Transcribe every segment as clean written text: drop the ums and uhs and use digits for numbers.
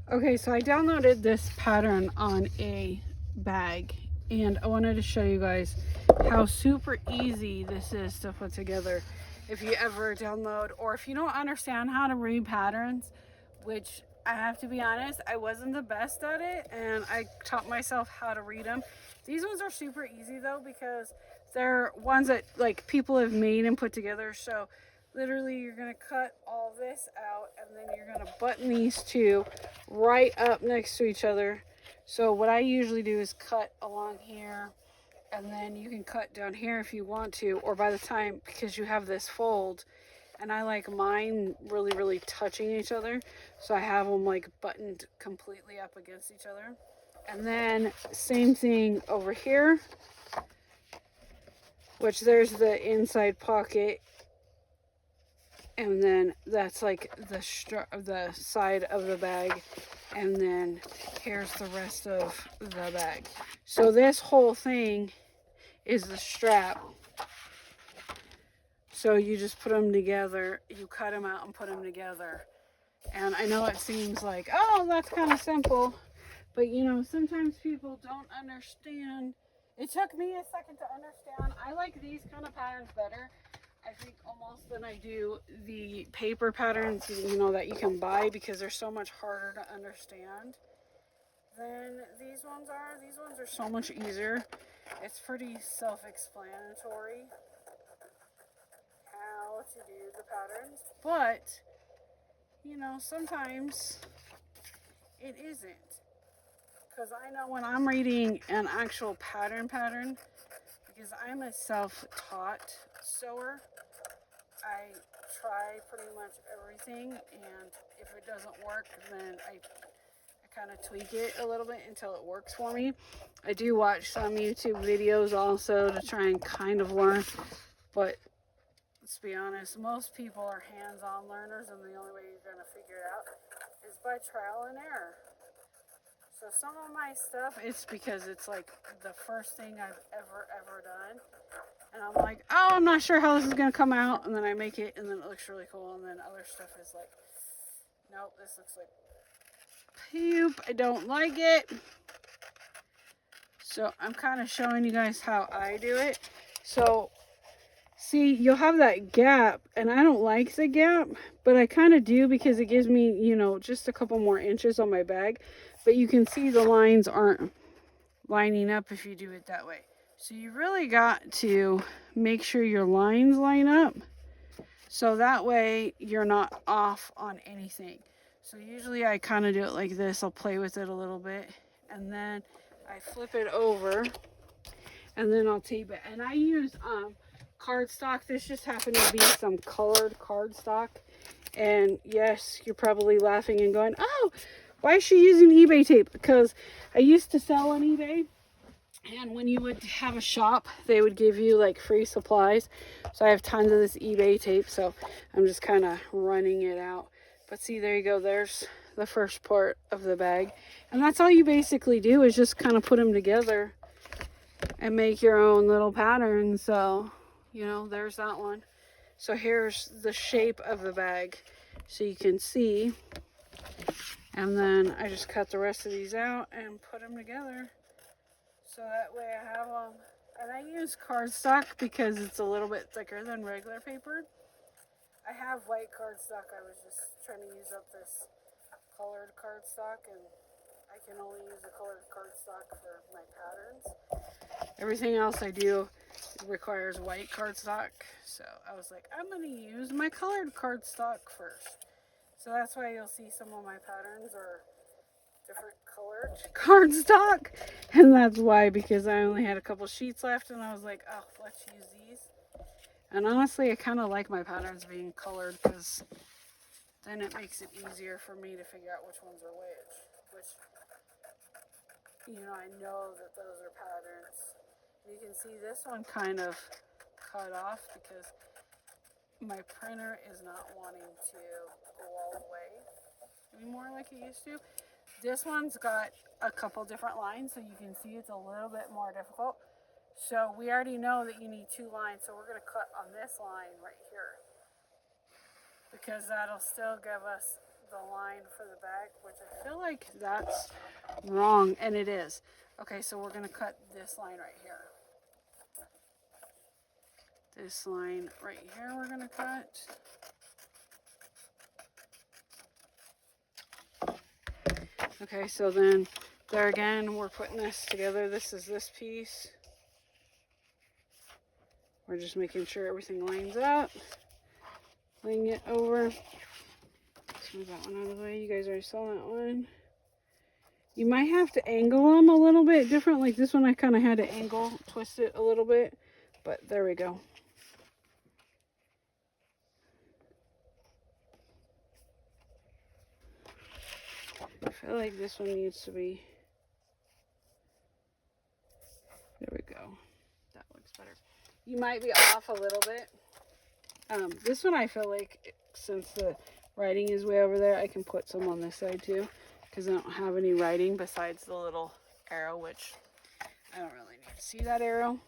Okay, so I downloaded this pattern on a bag and I wanted to show you guys how super easy this is to put together if you ever download or if you don't understand how to read patterns, which I have to be honest, I wasn't the best at it and I taught myself how to read them. These ones are super easy though because they're ones that like people have made and put together. So literally you're going to cut all this out and then you're going to button these two right up next to each other. So what I usually do is cut along here and then you can cut down here if you want to, or by the time, because you have this fold, and I like mine really touching each other, so I have them like buttoned completely up against each other. And then same thing over here, which there's the inside pocket, and then that's like the side of the bag, and then here's the rest of the bag. So this whole thing is the strap. So you just put them together, you cut them out and put them together. And I know it seems like, oh, that's kind of simple, but you know, sometimes people don't understand. It took me a second to understand. I like these kind of patterns better, I think, almost than I do the paper patterns, you know, that you can buy, because they're so much harder to understand than these ones are. These ones are so much easier. It's pretty self-explanatory how to do the patterns, but you know, sometimes it isn't. Because I know when I'm reading an actual pattern, because I'm a self-taught sewer, I try pretty much everything, and if it doesn't work, then I kind of tweak it a little bit until it works for me. I do watch some YouTube videos also to try and kind of learn, but let's be honest, most people are hands-on learners, and the only way you're going to figure it out is by trial and error. So some of my stuff, it's because it's like the first thing I've ever done. And I'm like, oh, I'm not sure how this is going to come out. And then I make it, and then it looks really cool. And then other stuff is like, nope, this looks like poop. I don't like it. So I'm kind of showing you guys how I do it. So see, you'll have that gap, and I don't like the gap, but I kind of do because it gives me, you know, just a couple more inches on my bag. But you can see the lines aren't lining up if you do it that way. So you really got to make sure your lines line up, so that way you're not off on anything. So usually I kind of do it like this. I'll play with it a little bit, and then I flip it over, and then I'll tape it. And I use cardstock. This just happened to be some colored cardstock. And yes, you're probably laughing and going, oh, why is she using eBay tape? Because I used to sell on eBay, and when you would have a shop, they would give you like free supplies. So I have tons of this eBay tape, so I'm just kind of running it out. But see, there you go. There's the first part of the bag. And that's all you basically do, is just kind of put them together and make your own little pattern. So, you know, there's that one. So here's the shape of the bag, so you can see. And then I just cut the rest of these out and put them together. So that way I have them. And I use cardstock because it's a little bit thicker than regular paper. I have white cardstock. I was just trying to use up this colored cardstock, and I can only use the colored cardstock for my patterns. Everything else I do requires white cardstock. So I was like, I'm going to use my colored cardstock first. So that's why you'll see some of my patterns are different colored cardstock. And that's why, because I only had a couple sheets left, and I was like, oh, let's use these. And honestly, I kind of like my patterns being colored, because then it makes it easier for me to figure out which ones are which, you know, I know that those are patterns. You can see this one kind of cut off because my printer is not wanting to go all the way anymore like it used to. This one's got a couple different lines, so you can see it's a little bit more difficult. So we already know that you need 2 lines, so we're going to cut on this line right here, because that'll still give us the line for the back, which I feel like that's wrong, and it is. Okay, so we're going to cut this line right here. This line right here we're going to cut. Okay, so then there again, we're putting this together. This is this piece. We're just making sure everything lines up. Laying it over. Let's move that one out of the way. You guys already saw that one. You might have to angle them a little bit different. Like this one, I kind of had to angle, twist it a little bit. But there we go. I feel like this one needs to be... There we go. That looks better. You might be off a little bit. This one I feel like, since the writing is way over there, I can put some on this side too, because I don't have any writing besides the little arrow, which I don't really need to see that arrow.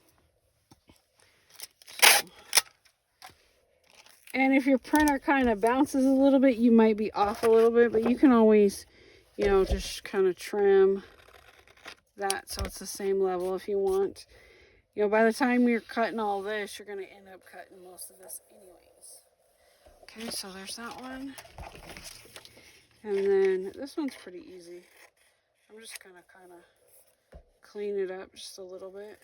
So. And if your printer kind of bounces a little bit, you might be off a little bit, but you can always, you know, just kind of trim that so it's the same level if you want. You know, by the time you're cutting all this, you're going to end up cutting most of this anyways. Okay, so there's that one. And then this one's pretty easy. I'm just going to kind of clean it up just a little bit.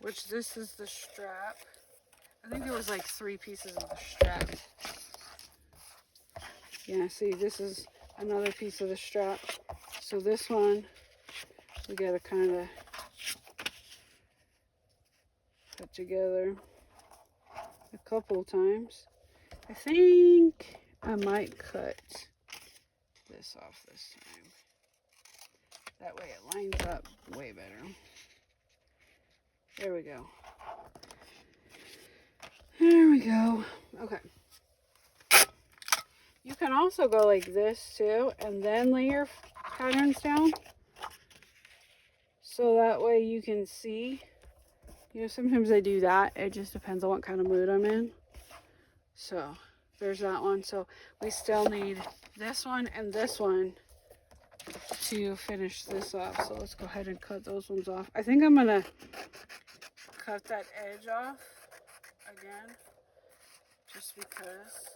Which this is the strap. I think there was like 3 pieces of the strap. Yeah, see, this is another piece of the strap. So this one, we gotta kind of put together a couple of times. I think I might cut this off this time. That way it lines up way better. There we go. There we go. Okay. You can also go like this too, and then lay your patterns down. So that way you can see. You know, sometimes I do that. It just depends on what kind of mood I'm in. So there's that one. So we still need this one and this one to finish this off. So let's go ahead and cut those ones off. I think I'm gonna cut that edge off again, just because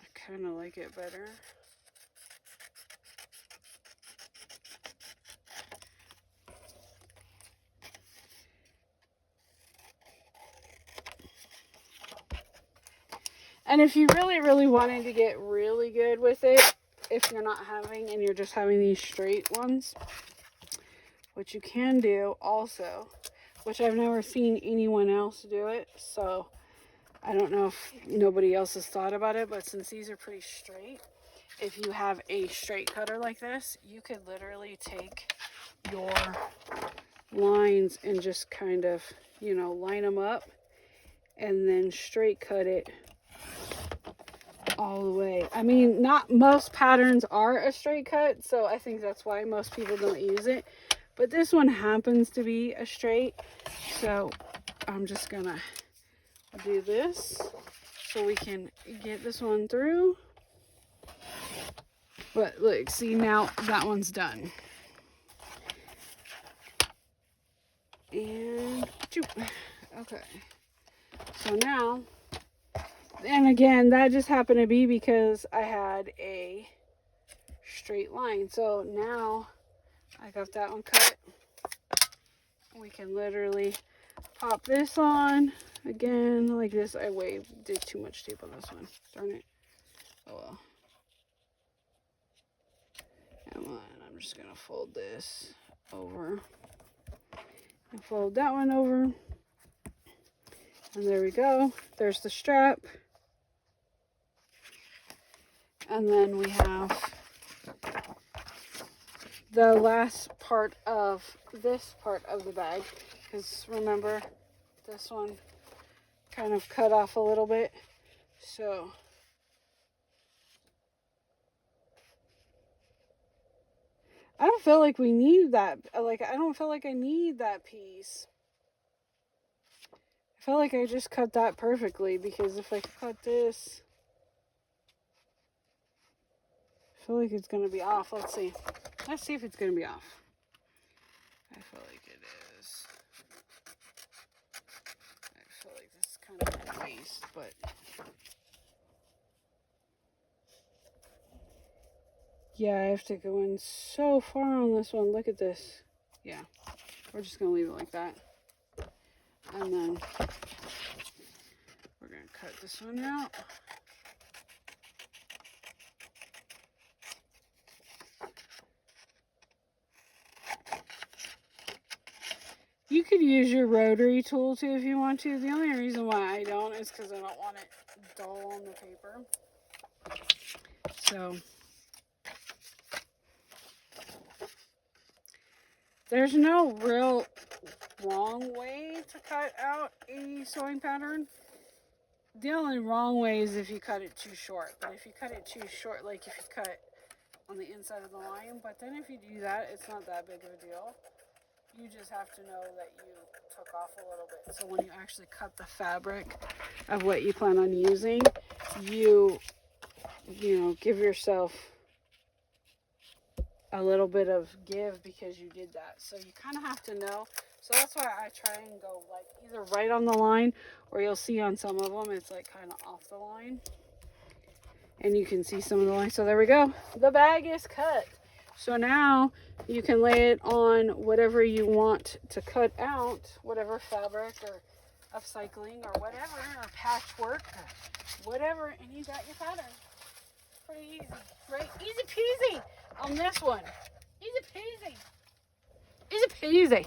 I kind of like it better. And if you really wanted to get really good with it, if you're not having and you're just having these straight ones, what you can do also, which I've never seen anyone else do it, so I don't know if nobody else has thought about it, but since these are pretty straight, if you have a straight cutter like this, you could literally take your lines and just kind of, you know, line them up and then straight cut it all the way. I mean, not most patterns are a straight cut, so I think that's why most people don't use it. But this one happens to be a straight, so I'm just gonna do this so we can get this one through. But look, see, now that one's done. And okay, so now, and again, that just happened to be because I had a straight line. So now I got that one cut. We can literally pop this on again like this. I did too much tape on this one. Darn it. Oh well. Come on, I'm just gonna fold this over and fold that one over. And there we go. There's the strap. And then we have the last part of this part of the bag, because remember this one kind of cut off a little bit, so I don't feel like we need that. Like, I don't feel like I need that piece. I feel like I just cut that perfectly, because if I cut this, I feel like it's going to be off. Let's see. Let's see if it's going to be off. I feel like it is. I feel like this is kind of a waste, but yeah, I have to go in so far on this one. Look at this. Yeah, we're just going to leave it like that. And then we're going to cut this one out. You could use your rotary tool too if you want to. The only reason why I don't is because I don't want it dull on the paper. So there's no real wrong way to cut out a sewing pattern. The only wrong way is if you cut it too short. But if you cut it too short, like if you cut on the inside of the line, but then if you do that, it's not that big of a deal. You just have to know that you took off a little bit. So when you actually cut the fabric of what you plan on using, you know, give yourself a little bit of give because you did that. So you kind of have to know. So that's why I try and go like either right on the line, or you'll see on some of them it's like kind of off the line. And you can see some of the line. So there we go. The bag is cut. So now you can lay it on whatever you want to cut out, whatever fabric or upcycling or whatever, or patchwork or whatever, and you got your pattern. Pretty easy, right? Easy peasy on this one. Easy peasy. Easy peasy.